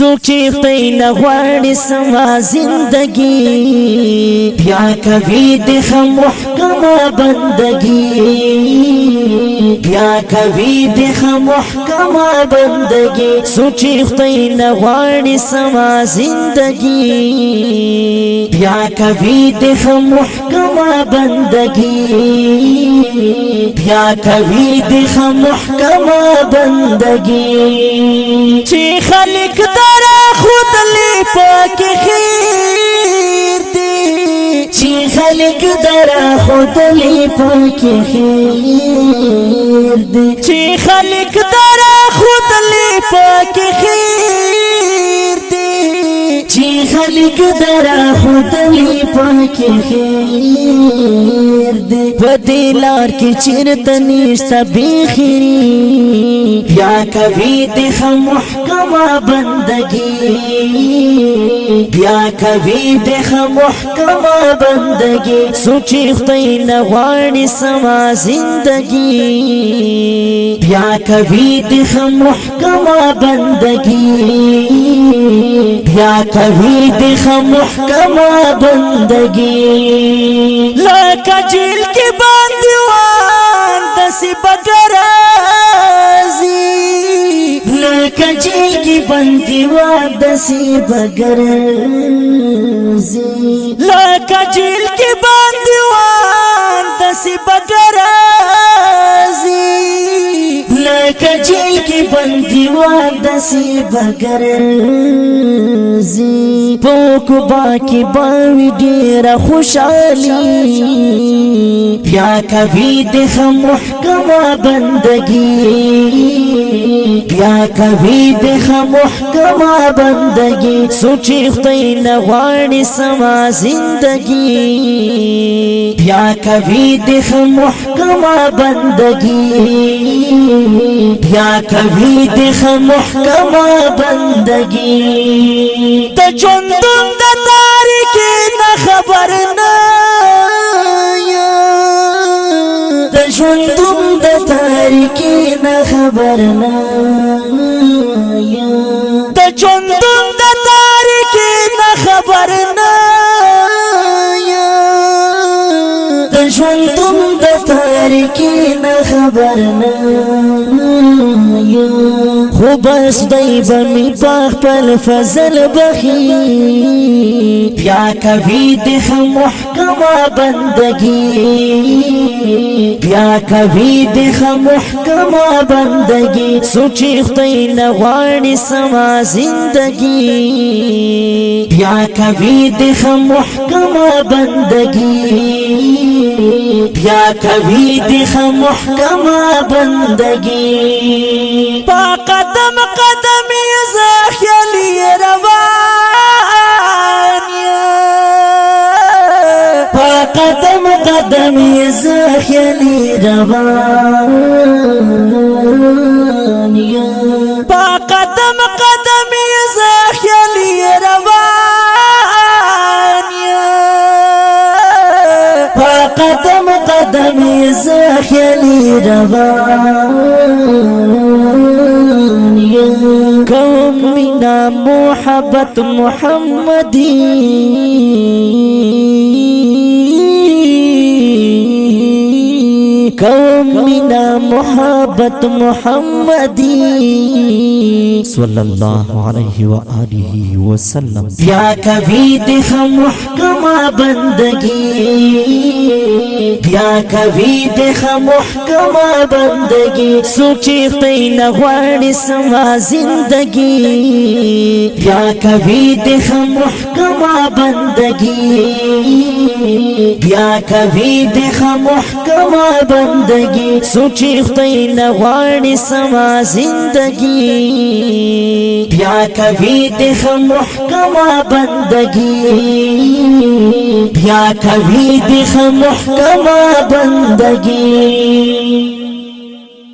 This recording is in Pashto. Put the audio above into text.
سوچی خدای نغواړي سما زندگی بیا کوي د محکمه بندگی بیا کوي د محکمه بندگی سوچی خدای نغواړي سما زندگی بیا کوي د محکمه بندگی بیا کوي د محکمه بندگی چې خلق درا خود لی پاک خیر دی چې خلق درا خود لی پاک خیر دی چې خلق درا خود لی پاک خیر دی چې خلق درا خود لی پاک خیر دی پدې لار کې چیرته نشته بخیری بیا کوي د محکمه بندگی بیا کوي د محکمه بندگی سوچي خدای نغواړي سما زندگی بیا کوي د محکمه بندگی بیا کوي د محکمه بندگی لکه جیل کې باندېوان داسې بګرازي لکه جیل کې باندېوان داسې بګرازي لکه جیل کې باندېوان داسې بګرازي لکه جیل کې باندېوان داسې بګرازي پوکو باکی باوی ډیر خوشحالی بیا کوي د محکمه بندگی بیا کوي د محکمه بندگی سوچي خدای نغواړي سما زندگی بیا کوي د محکمه بندگی بیا کوي د محکمه بندگی ته چوندون د تاریکی نه خبر نه د چوندون د تاریکی نه خبر نه د چوندون د تاریکی نه خبر نه د چوندون د تاریکی نه خبر نه خو بس دی بمی پاک پل فضل بخی بیا کوي د محکمه بندگی بیا کوي د محکمه بندگی سوچي خدای نغواړي سما زندگی بیا کوي د محکمه بندگی بیا کوي د محکمه بندگی پا قدم قدم زخیلی روان پا قدم قدم زخیلی روان پا قدم قدم زخیلی روان پا قدم قدم زخیلی روان کوم مینا محبت محمدی کوم مینا محبت محمدی صلی اللہ علیہ وآلہ وسلم بیا کوي د محکمه بندگی بیا کوي د محکمه بندگی سوچي خدای نغواړي سما زندگی بیا کوي د محکمه بندگی بیا کوي د محکمه بندگی سوچي خدای نغواړي سما زندگی بیا کوي د محکمه بندگی بیا کوي د محکمه بندگی